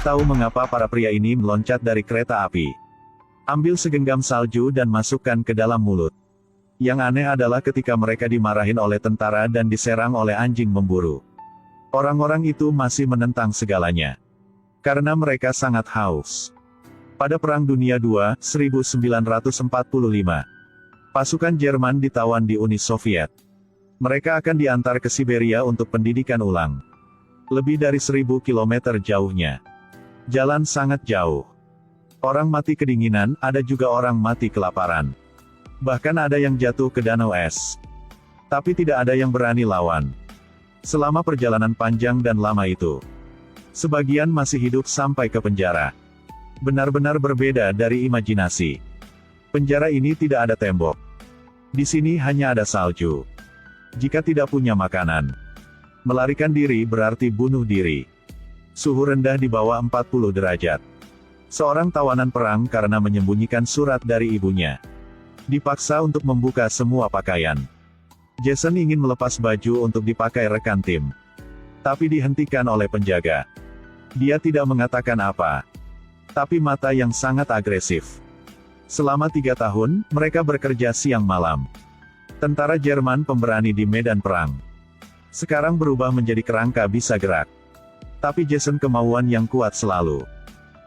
tahu mengapa para pria ini meloncat dari kereta api. Ambil segenggam salju dan masukkan ke dalam mulut. Yang aneh adalah ketika mereka dimarahin oleh tentara dan diserang oleh anjing memburu. Orang-orang itu masih menentang segalanya. Karena mereka sangat haus. Pada Perang Dunia II, 1945, pasukan Jerman ditawan di Uni Soviet. Mereka akan diantar ke Siberia untuk pendidikan ulang. Lebih dari 1000 km jauhnya. Jalan sangat jauh. Orang mati kedinginan, ada juga orang mati kelaparan. Bahkan ada yang jatuh ke danau es. Tapi tidak ada yang berani lawan. Selama perjalanan panjang dan lama itu, sebagian masih hidup sampai ke penjara. Benar-benar berbeda dari imajinasi. Penjara ini tidak ada tembok. Di sini hanya ada salju. Jika tidak punya makanan, melarikan diri berarti bunuh diri. Suhu rendah di bawah 40 derajat. Seorang tawanan perang karena menyembunyikan surat dari ibunya, dipaksa untuk membuka semua pakaian. Jason ingin melepas baju untuk dipakai rekan tim, tapi dihentikan oleh penjaga. Dia tidak mengatakan apa, tapi mata yang sangat agresif. Selama 3 tahun, mereka bekerja siang malam. Tentara Jerman pemberani di medan perang. Sekarang berubah menjadi kerangka bisa gerak. Tapi Jason kemauan yang kuat selalu.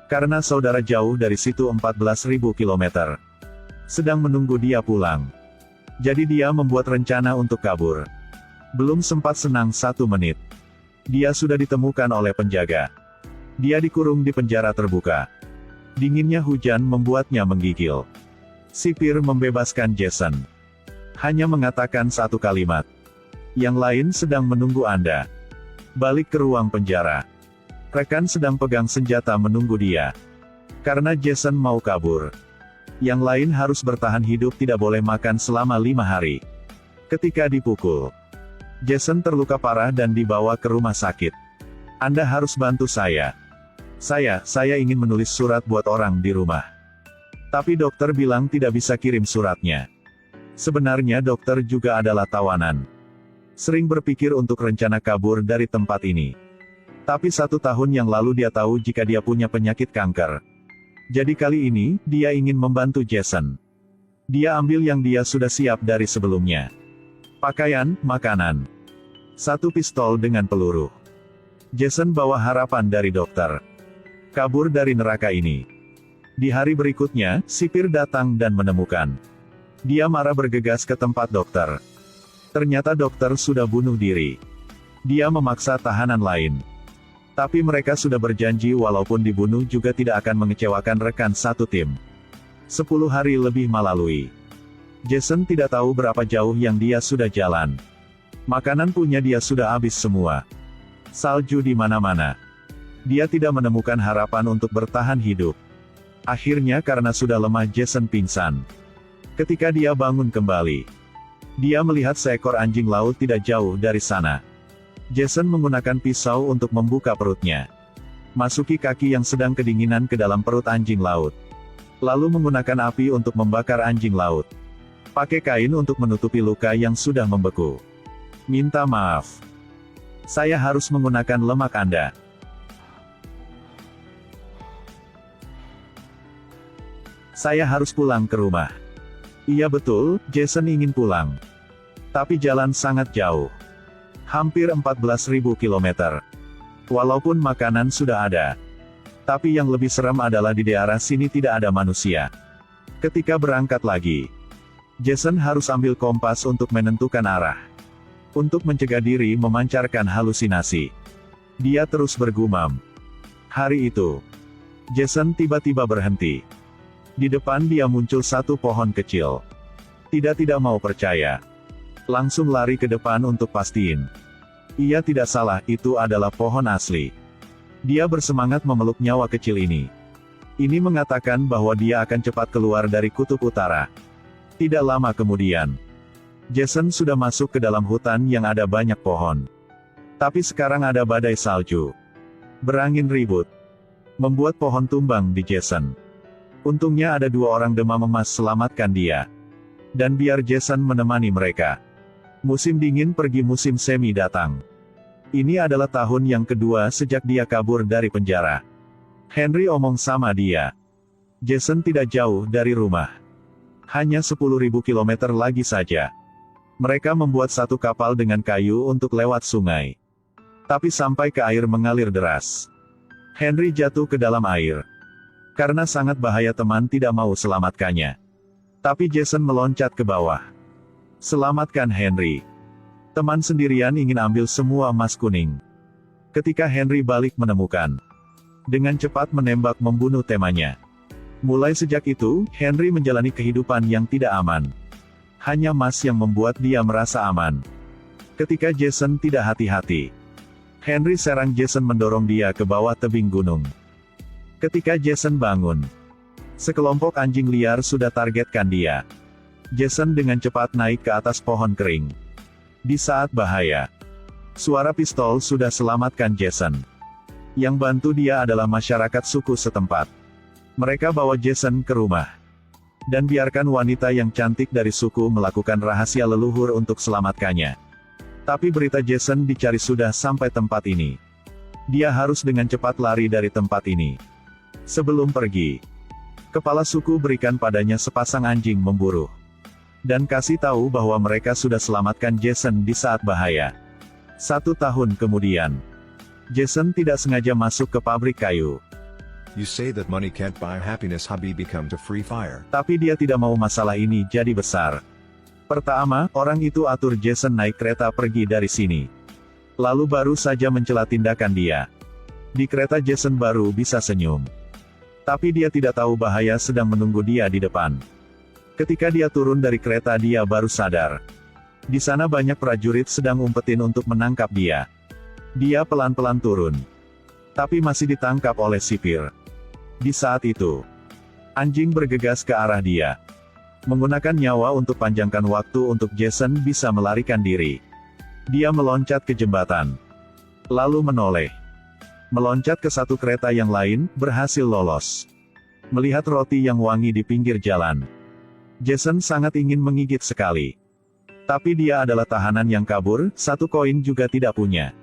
Karena saudara jauh dari situ 14.000 km. Sedang menunggu dia pulang. Jadi dia membuat rencana untuk kabur. Belum sempat senang 1 menit. Dia sudah ditemukan oleh penjaga. Dia dikurung di penjara terbuka. Dinginnya hujan membuatnya menggigil. Sipir membebaskan Jason. Hanya mengatakan 1 kalimat. Yang lain sedang menunggu Anda. Balik ke ruang penjara. Rekan sedang pegang senjata menunggu dia. Karena Jason mau kabur. Yang lain harus bertahan hidup, tidak boleh makan selama 5 hari. Ketika dipukul, Jason terluka parah dan dibawa ke rumah sakit. Anda harus bantu saya. Saya ingin menulis surat buat orang di rumah. Tapi dokter bilang tidak bisa kirim suratnya. Sebenarnya dokter juga adalah tawanan. Sering berpikir untuk rencana kabur dari tempat ini. Tapi 1 tahun yang lalu dia tahu jika dia punya penyakit kanker. Jadi kali ini, dia ingin membantu Jason. Dia ambil yang dia sudah siap dari sebelumnya. Pakaian, makanan. 1 pistol dengan peluru. Jason bawa harapan dari dokter. Kabur dari neraka ini. Di hari berikutnya, sipir datang dan menemukan. Dia marah bergegas ke tempat dokter. Ternyata dokter sudah bunuh diri. Dia memaksa tahanan lain. Tapi mereka sudah berjanji walaupun dibunuh juga tidak akan mengecewakan rekan satu tim. 10 hari lebih melalui. Jason tidak tahu berapa jauh yang dia sudah jalan. Makanan punya dia sudah habis semua. Salju di mana-mana. Dia tidak menemukan harapan untuk bertahan hidup. Akhirnya karena sudah lemah Jason pingsan. Ketika dia bangun kembali, dia melihat seekor anjing laut tidak jauh dari sana. Jason menggunakan pisau untuk membuka perutnya. Masuki kaki yang sedang kedinginan ke dalam perut anjing laut. Lalu menggunakan api untuk membakar anjing laut. Pakai kain untuk menutupi luka yang sudah membeku. Minta maaf. Saya harus menggunakan lemak Anda. Saya harus pulang ke rumah. Iya betul, Jason ingin pulang. Tapi jalan sangat jauh. Hampir 14.000 km. Walaupun makanan sudah ada. Tapi yang lebih serem adalah di daerah sini tidak ada manusia. Ketika berangkat lagi, Jason harus ambil kompas untuk menentukan arah. Untuk mencegah diri memancarkan halusinasi. Dia terus bergumam. Hari itu, Jason tiba-tiba berhenti. Di depan dia muncul 1 pohon kecil. Tidak mau percaya. Langsung lari ke depan untuk pastiin. Ia tidak salah, itu adalah pohon asli. Dia bersemangat memeluk nyawa kecil ini. Ini mengatakan bahwa dia akan cepat keluar dari kutub utara. Tidak lama kemudian, Jason sudah masuk ke dalam hutan yang ada banyak pohon. Tapi sekarang ada badai salju. Berangin ribut. Membuat pohon tumbang di Jason. Untungnya ada 2 orang demam emas selamatkan dia. Dan biar Jason menemani mereka. Musim dingin pergi, musim semi datang. Ini adalah tahun yang kedua sejak dia kabur dari penjara. Henry omong sama dia. Jason tidak jauh dari rumah. Hanya 10.000 kilometer lagi saja. Mereka membuat satu kapal dengan kayu untuk lewat sungai. Tapi sampai ke air mengalir deras. Henry jatuh ke dalam air. Karena sangat bahaya teman tidak mau selamatkannya. Tapi Jason meloncat ke bawah. Selamatkan Henry. Teman sendirian ingin ambil semua emas kuning. Ketika Henry balik menemukan. Dengan cepat menembak membunuh temannya. Mulai sejak itu, Henry menjalani kehidupan yang tidak aman. Hanya emas yang membuat dia merasa aman. Ketika Jason tidak hati-hati. Henry serang Jason mendorong dia ke bawah tebing gunung. Ketika Jason bangun, sekelompok anjing liar sudah targetkan dia. Jason dengan cepat naik ke atas pohon kering. Di saat bahaya, suara pistol sudah selamatkan Jason. Yang bantu dia adalah masyarakat suku setempat. Mereka bawa Jason ke rumah. Dan biarkan wanita yang cantik dari suku melakukan rahasia leluhur untuk selamatkannya. Tapi berita Jason dicari sudah sampai tempat ini. Dia harus dengan cepat lari dari tempat ini. Sebelum pergi, kepala suku berikan padanya sepasang anjing memburu. Dan kasih tahu bahwa mereka sudah selamatkan Jason di saat bahaya. 1 tahun kemudian, Jason tidak sengaja masuk ke pabrik kayu. You say that money can't buy happiness, Hobby become to free fire. Tapi dia tidak mau masalah ini jadi besar. Pertama, orang itu atur Jason naik kereta pergi dari sini. Lalu baru saja mencela tindakan dia. Di kereta Jason baru bisa senyum. Tapi dia tidak tahu bahaya sedang menunggu dia di depan. Ketika dia turun dari kereta dia baru sadar. Di sana banyak prajurit sedang umpetin untuk menangkap dia. Dia pelan-pelan turun. Tapi masih ditangkap oleh sipir. Di saat itu, anjing bergegas ke arah dia. Menggunakan nyawa untuk panjangkan waktu untuk Jason bisa melarikan diri. Dia meloncat ke jembatan. Lalu menoleh. Meloncat ke satu kereta yang lain, berhasil lolos. Melihat roti yang wangi di pinggir jalan. Jason sangat ingin menggigit sekali. Tapi dia adalah tahanan yang kabur, 1 koin juga tidak punya.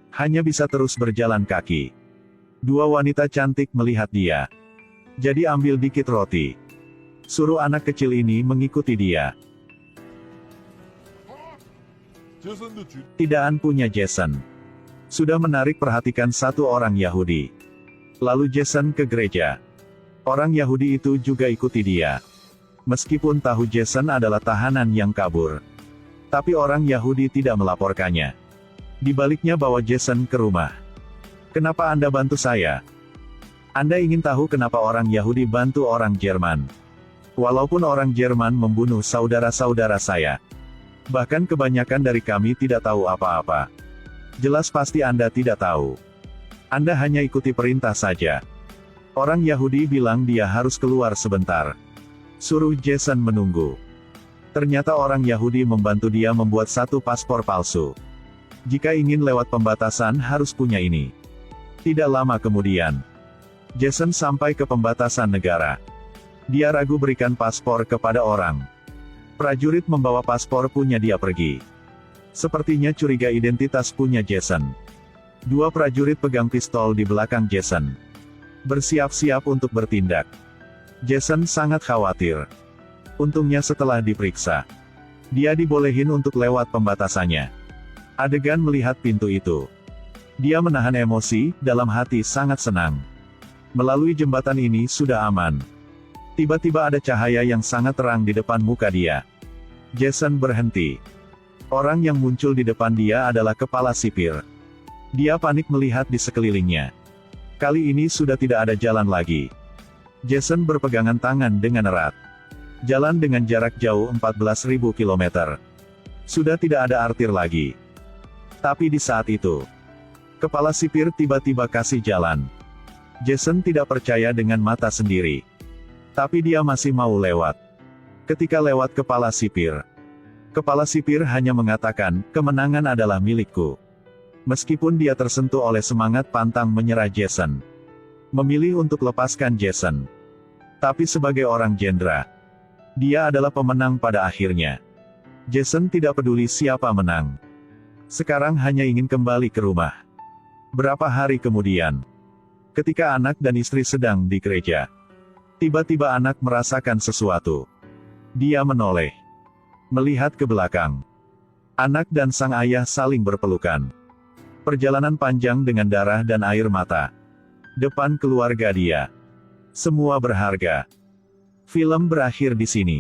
Hanya bisa terus berjalan kaki. 2 wanita cantik melihat dia. Jadi ambil dikit roti. Suruh anak kecil ini mengikuti dia. Tidakan punya Jason. Sudah menarik perhatikan 1 orang Yahudi. Lalu Jason ke gereja. Orang Yahudi itu juga ikuti dia. Meskipun tahu Jason adalah tahanan yang kabur. Tapi orang Yahudi tidak melaporkannya. Dibaliknya bawa Jason ke rumah. Kenapa Anda bantu saya? Anda ingin tahu kenapa orang Yahudi bantu orang Jerman? Walaupun orang Jerman membunuh saudara-saudara saya. Bahkan kebanyakan dari kami tidak tahu apa-apa. Jelas pasti Anda tidak tahu. Anda hanya ikuti perintah saja. Orang Yahudi bilang dia harus keluar sebentar. Suruh Jason menunggu. Ternyata orang Yahudi membantu dia membuat 1 paspor palsu. Jika ingin lewat pembatasan harus punya ini. Tidak lama kemudian, Jason sampai ke pembatasan negara. Dia ragu berikan paspor kepada orang. Prajurit membawa paspor punya dia pergi. Sepertinya curiga identitas punya Jason. 2 prajurit pegang pistol di belakang Jason. Bersiap-siap untuk bertindak. Jason sangat khawatir. Untungnya setelah diperiksa, dia dibolehin untuk lewat pembatasannya. Adegan melihat pintu itu. Dia menahan emosi, dalam hati sangat senang. Melalui jembatan ini sudah aman. Tiba-tiba ada cahaya yang sangat terang di depan muka dia. Jason berhenti. Orang yang muncul di depan dia adalah kepala sipir. Dia panik melihat di sekelilingnya. Kali ini sudah tidak ada jalan lagi. Jason berpegangan tangan dengan erat. Jalan dengan jarak jauh 14.000 km. Sudah tidak ada artir lagi. Tapi di saat itu, kepala sipir tiba-tiba kasih jalan. Jason tidak percaya dengan mata sendiri. Tapi dia masih mau lewat. Ketika lewat kepala sipir hanya mengatakan, kemenangan adalah milikku. Meskipun dia tersentuh oleh semangat pantang menyerah Jason. Memilih untuk lepaskan Jason. Tapi sebagai orang Jenderal, dia adalah pemenang pada akhirnya. Jason tidak peduli siapa menang. Sekarang hanya ingin kembali ke rumah. Berapa hari kemudian, Ketika anak dan istri sedang di gereja, tiba-tiba anak merasakan sesuatu. Dia menoleh, melihat ke belakang. Anak dan sang ayah saling berpelukan. Perjalanan panjang dengan darah dan air mata. Depan keluarga dia. Semua berharga. Film berakhir di sini.